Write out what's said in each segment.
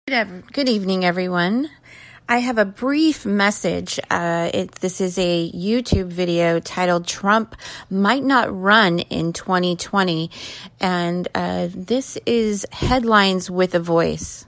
Good evening, everyone. I have a brief message. This is a YouTube video titled "Trump Might Not Run in 2020," and this is Headlines with a Voice.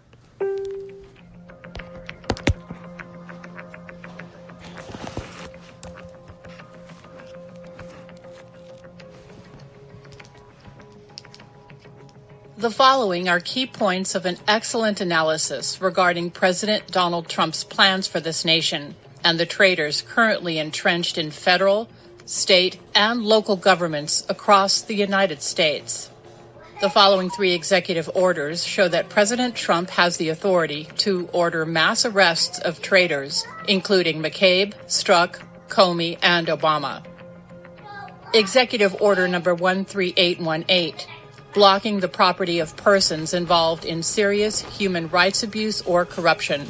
The following are key points of an excellent analysis regarding President Donald Trump's plans for this nation and the traitors currently entrenched in federal, state, and local governments across the United States. The following three executive orders show that President Trump has the authority to order mass arrests of traitors, including McCabe, Strzok, Comey, and Obama. Executive Order number 13818. Blocking the property of persons involved in serious human rights abuse or corruption.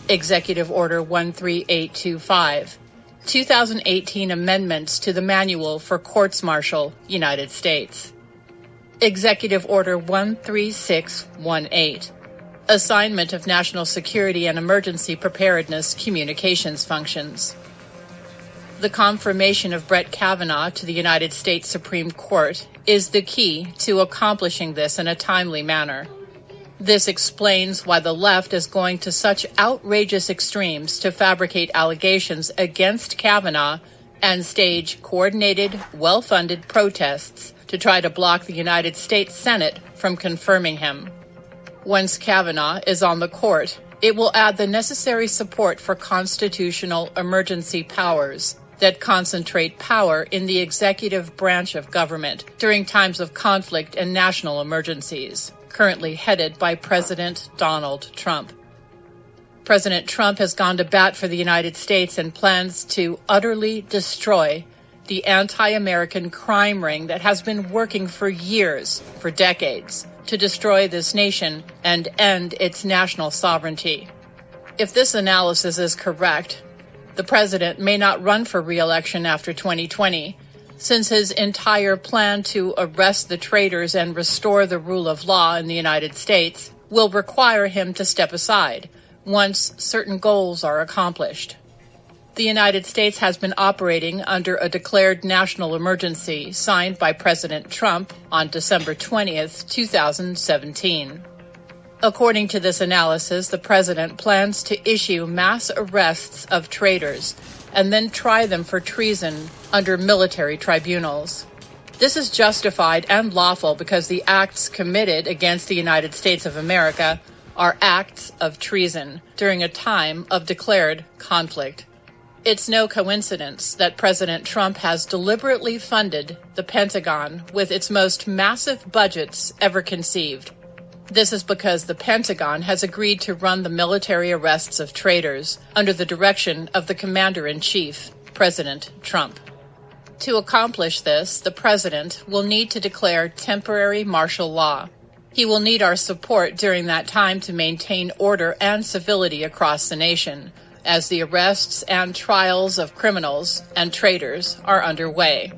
Executive Order 13825, 2018 amendments to the Manual for Courts-Martial, United States. Executive Order 13618, assignment of national security and emergency preparedness communications functions. The confirmation of Brett Kavanaugh to the United States Supreme Court is the key to accomplishing this in a timely manner. This explains why the left is going to such outrageous extremes to fabricate allegations against Kavanaugh and stage coordinated, well-funded protests to try to block the United States Senate from confirming him. Once Kavanaugh is on the court, it will add the necessary support for constitutional emergency powers that concentrate power in the executive branch of government during times of conflict and national emergencies, currently headed by President Donald Trump. President Trump has gone to bat for the United States and plans to utterly destroy the anti-American crime ring that has been working for years, for decades, to destroy this nation and end its national sovereignty. If this analysis is correct, the president may not run for re-election after 2020, since his entire plan to arrest the traitors and restore the rule of law in the United States will require him to step aside once certain goals are accomplished. The United States has been operating under a declared national emergency signed by President Trump on December 20th, 2017. According to this analysis, the president plans to issue mass arrests of traitors and then try them for treason under military tribunals. This is justified and lawful because the acts committed against the United States of America are acts of treason during a time of declared conflict. It's no coincidence that President Trump has deliberately funded the Pentagon with its most massive budgets ever conceived. This is because the Pentagon has agreed to run the military arrests of traitors under the direction of the Commander-in-Chief, President Trump. To accomplish this, the president will need to declare temporary martial law. He will need our support during that time to maintain order and civility across the nation, as the arrests and trials of criminals and traitors are underway.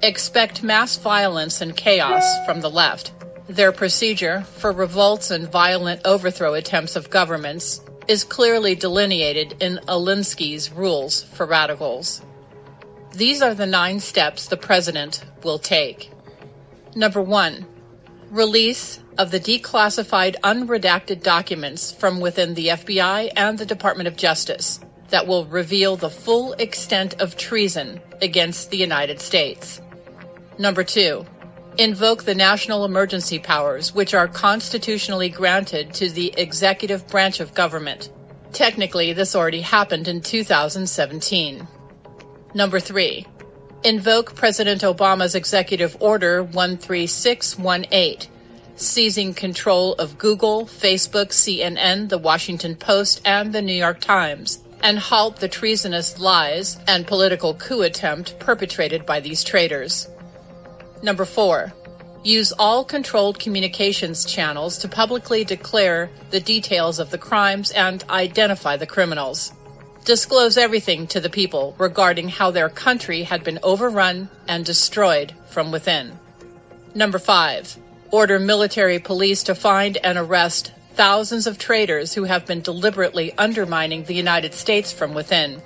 Expect mass violence and chaos from the left. Their procedure for revolts and violent overthrow attempts of governments is clearly delineated in Alinsky's Rules for Radicals. These are the 9 steps the president will take. Number 1. Release of the declassified unredacted documents from within the FBI and the Department of Justice that will reveal the full extent of treason against the United States. Number 2. Invoke the national emergency powers, which are constitutionally granted to the executive branch of government. Technically, this already happened in 2017. Number 3. Invoke President Obama's Executive Order 13618, seizing control of Google, Facebook, CNN, The Washington Post, and The New York Times, and halt the treasonous lies and political coup attempt perpetrated by these traitors. Number 4. Use all controlled communications channels to publicly declare the details of the crimes and identify the criminals. Disclose everything to the people regarding how their country had been overrun and destroyed from within. Number 5. Order military police to find and arrest thousands of traitors who have been deliberately undermining the United States from within.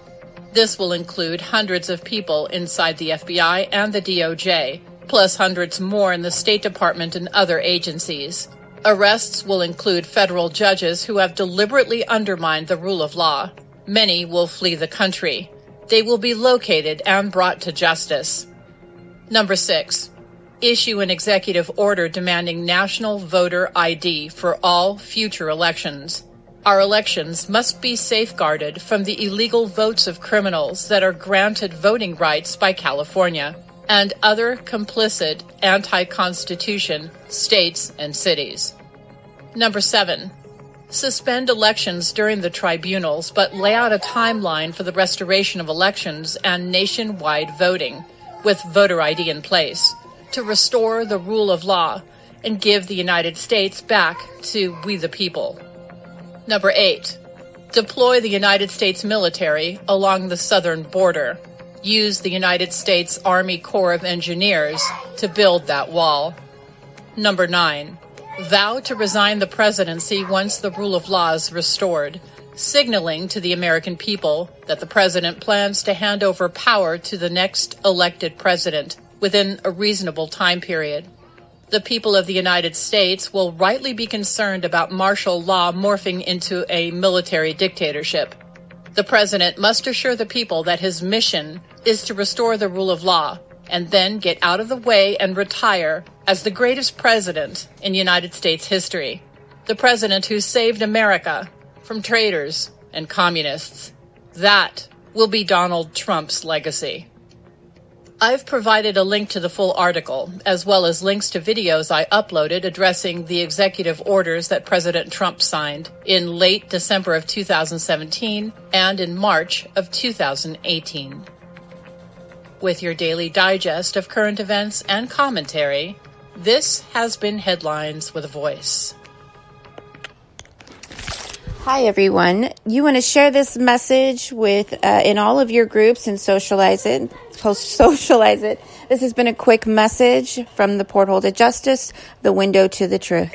This will include hundreds of people inside the FBI and the DOJ, plus hundreds more in the State Department and other agencies. Arrests will include federal judges who have deliberately undermined the rule of law. Many will flee the country. They will be located and brought to justice. Number 6. Issue an executive order demanding national voter ID for all future elections. Our elections must be safeguarded from the illegal votes of criminals that are granted voting rights by California and other complicit anti-Constitution states and cities. Number 7. Suspend elections during the tribunals, but lay out a timeline for the restoration of elections and nationwide voting, with voter ID in place, to restore the rule of law and give the United States back to we the people. Number 8. Deploy the United States military along the southern border. Use the United States Army Corps of Engineers to build that wall. Number 9. Vow to resign the presidency once the rule of law is restored, signaling to the American people that the president plans to hand over power to the next elected president within a reasonable time period. The people of the United States will rightly be concerned about martial law morphing into a military dictatorship. The president must assure the people that his mission is to restore the rule of law and then get out of the way and retire as the greatest president in United States history. The president who saved America from traitors and communists. That will be Donald Trump's legacy. I've provided a link to the full article, as well as links to videos I uploaded addressing the executive orders that President Trump signed in late December of 2017 and in March of 2018. With your daily digest of current events and commentary, this has been Headlines with a Voice. Hi, everyone. You want to share this message with in all of your groups and socialize it. This has been a quick message from the Porthole to Justice, the window to the truth.